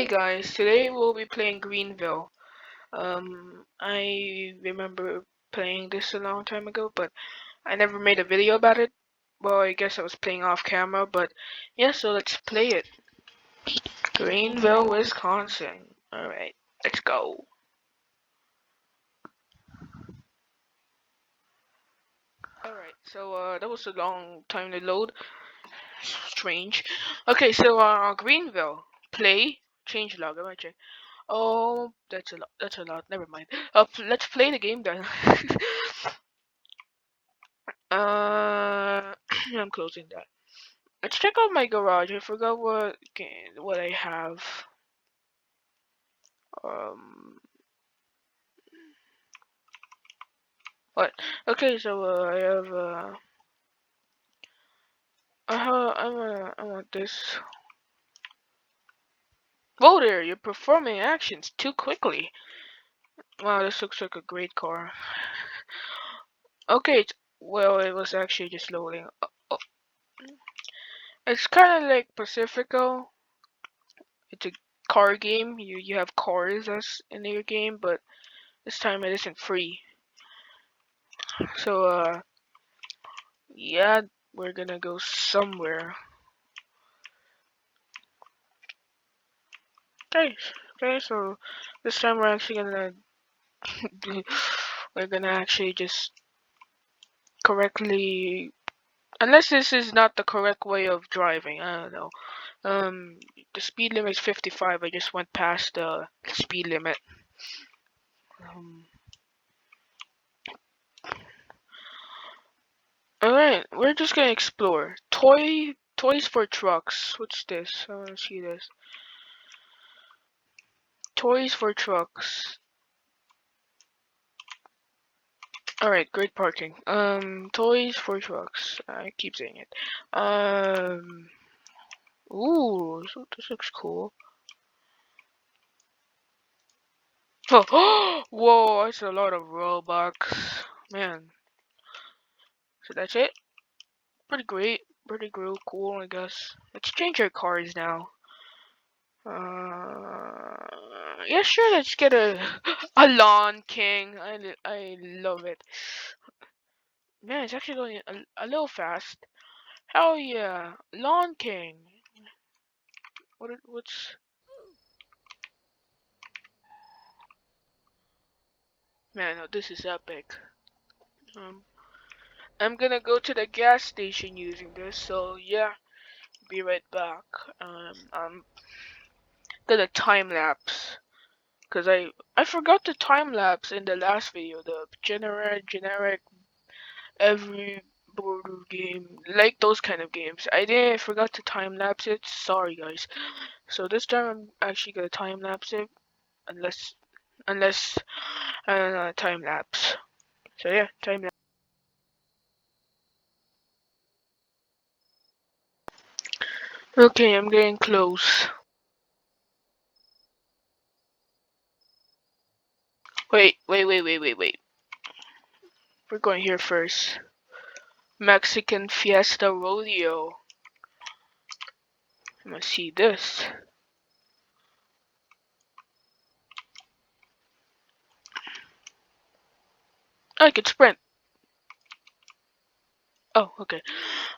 Hey guys, today we'll be playing Greenville. I remember playing this a long time ago, but I never made a video about it. Well, I guess I was playing off camera, but yeah, so let's play it. Greenville, Wisconsin. Alright, let's go. Alright, so that was a long time to load. Strange. Okay, so Greenville. Play. Change log. I might check. Oh, that's a lot. That's a lot. Never mind. Let's play the game then. I'm closing that. Let's check out my garage. I forgot what I have. Um, what? Okay, so I want this. Whoa there! You're performing actions too quickly. Wow, this looks like a great car. Okay, well, it was actually just loading. Oh, it's kind of like Pacifico. It's a car game. You have cars as in your game, but this time it isn't free. So yeah, we're gonna go somewhere. Okay, okay. So this time we're actually gonna we're gonna actually just correctly. Unless this is not the correct way of driving, I don't know. The speed limit is 55. I just went past the speed limit. Um, Alright, we're just gonna explore. Toys for trucks. What's this? I wanna see this. Toys for trucks. Alright, great parking. Toys for trucks. I keep saying it. Ooh, this looks cool. Oh, whoa, that's a lot of Robux. Man. So that's it? Pretty great. Pretty cool, I guess. Let's change our cars now. Yeah, sure, let's get a Lawn King. I love it. Man, it's actually going a little fast. Hell yeah, Lawn King. What's Man, no, this is epic. Um, I'm gonna go to the gas station using this, so yeah, be right back. I'm gonna time lapse, cause I forgot the time lapse in the last video. The generic every border game, like those kind of games. I forgot to time lapse it. Sorry guys. So this time I'm actually gonna time lapse it, unless time lapse. So yeah, time lapse. Okay, I'm getting close. Wait. We're going here first. Mexican Fiesta Rodeo. I'm gonna see this. I can sprint. Oh, okay.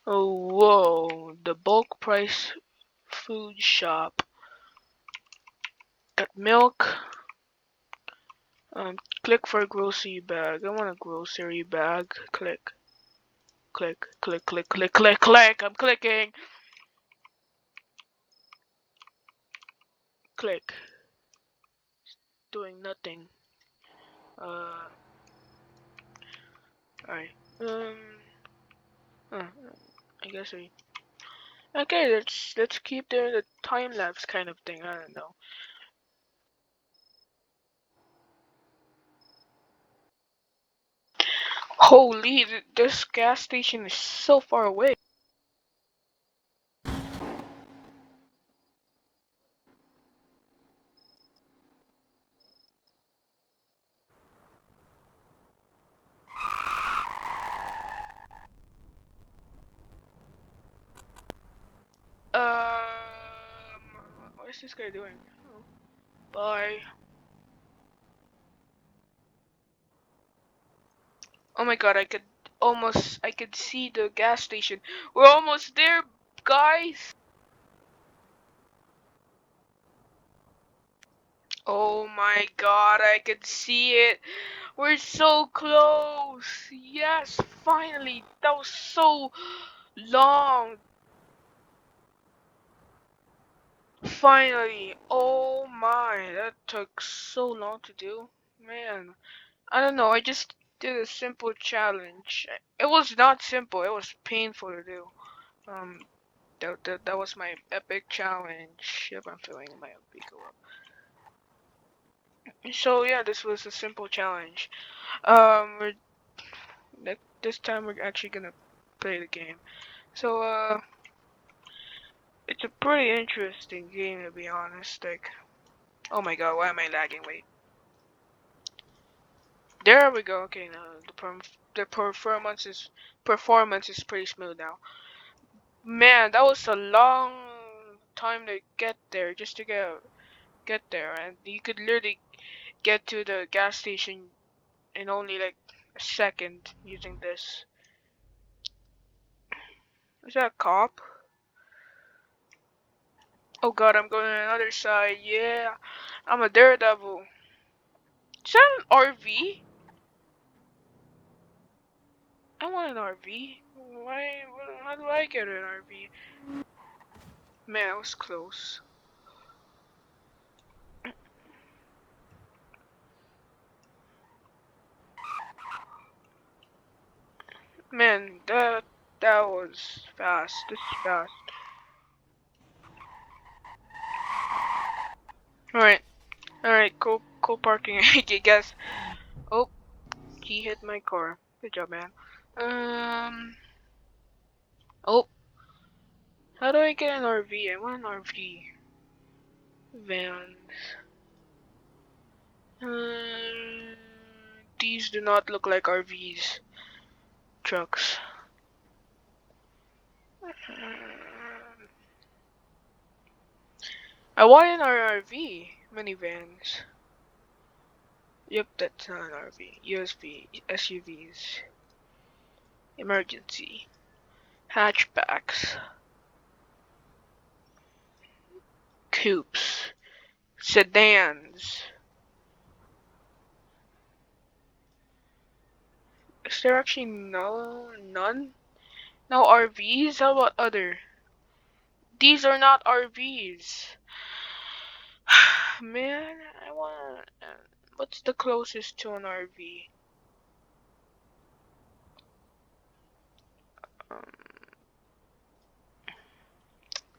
Oh, whoa. The bulk price food shop. Got milk. Click for a grocery bag. I want a grocery bag. Click. Click. I'm clicking. Click. Doing nothing. Uh, alright. Um, uh, I guess we. Okay, let's keep doing the time lapse kind of thing. I don't know. Holy, this gas station is so far away. What is this guy doing? Oh. Bye. Oh my god, I could see the gas station. We're almost there, guys. Oh my god, I could see it. We're so close. Yes, finally. That was so long. Finally. Oh my, that took so long to do. Man, I don't know. I just did a simple challenge. It was not simple. It was painful to do. Um, that was my epic challenge. Yep, I'm feeling my epic go up. So yeah, this was a simple challenge. This time we're actually gonna play the game. So it's a pretty interesting game to be honest. Like, oh my god, why am I lagging? Wait, there we go. Okay, now the performance is pretty smooth now. Man, that was a long time to get there, just to get there, and you could literally get to the gas station in only like a second using this. Is that a cop? Oh god, I'm going to another side. Yeah, I'm a daredevil. Is that an RV? I want an RV. Why? How do I get an RV? Man, I was close. Man, that was fast. This is fast. Alright, alright, cool parking, I guess. Oh, he hit my car. Good job, man. Um, oh, how do I get an RV? I want an RV. Van. Um, these do not look like RVs. Trucks. I want an RV. Minivans. Yep, that's not an RV. USB, SUVs. Emergency. Hatchbacks. Coupes. Sedans. Is there actually none? No RVs? How about other? These are not RVs. Man, I want. What's the closest to an RV? Um,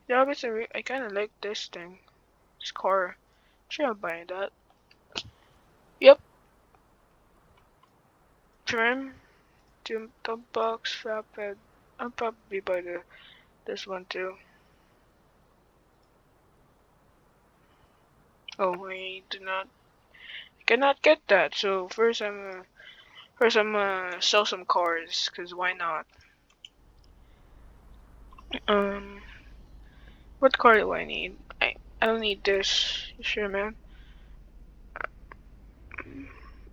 yeah, I kind of like this thing. This car. Should I buy that? Yep. Trim. Dump box. Flatbed. I'll probably buy this one too. Oh, I cannot get that. So first I'm gonna sell some cars, cause why not? Um, what car do I need? I don't need this. You sure, man?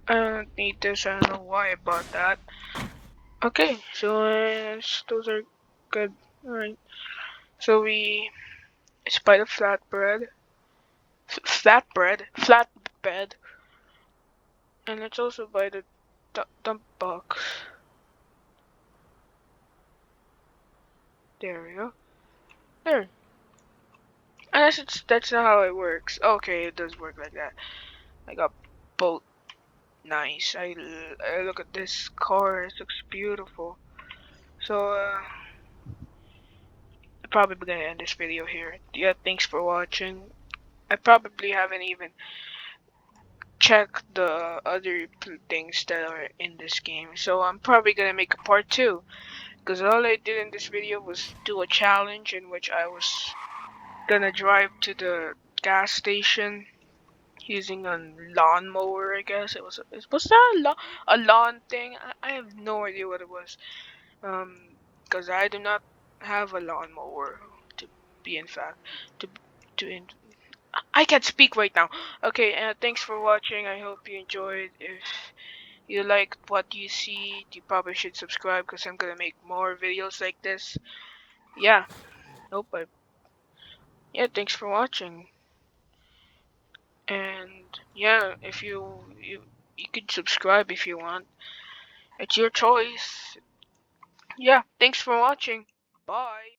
I don't need this. I don't know why I bought that. Okay, so those are good. Alright. So we buy the flatbed, and let's also buy the dump box. There we go. There. Unless that's not how it works. Okay, it does work like that. I got both. Nice. I look at this car. It looks beautiful. So I'm probably gonna end this video here. Yeah, thanks for watching. I probably haven't even checked the other things that are in this game, so I'm probably gonna make a part 2. Because all I did in this video was do a challenge in which I was gonna drive to the gas station using a lawnmower. I guess was that a lawn thing? I have no idea what it was. Because I do not have a lawnmower to be in fact to to in, I can't speak right now. Okay, thanks for watching. I hope you enjoyed. If you liked what you see, you probably should subscribe because I'm gonna make more videos like this. Yeah, hope I. Yeah, thanks for watching. And yeah, if you could subscribe if you want. It's your choice. Yeah, thanks for watching. Bye.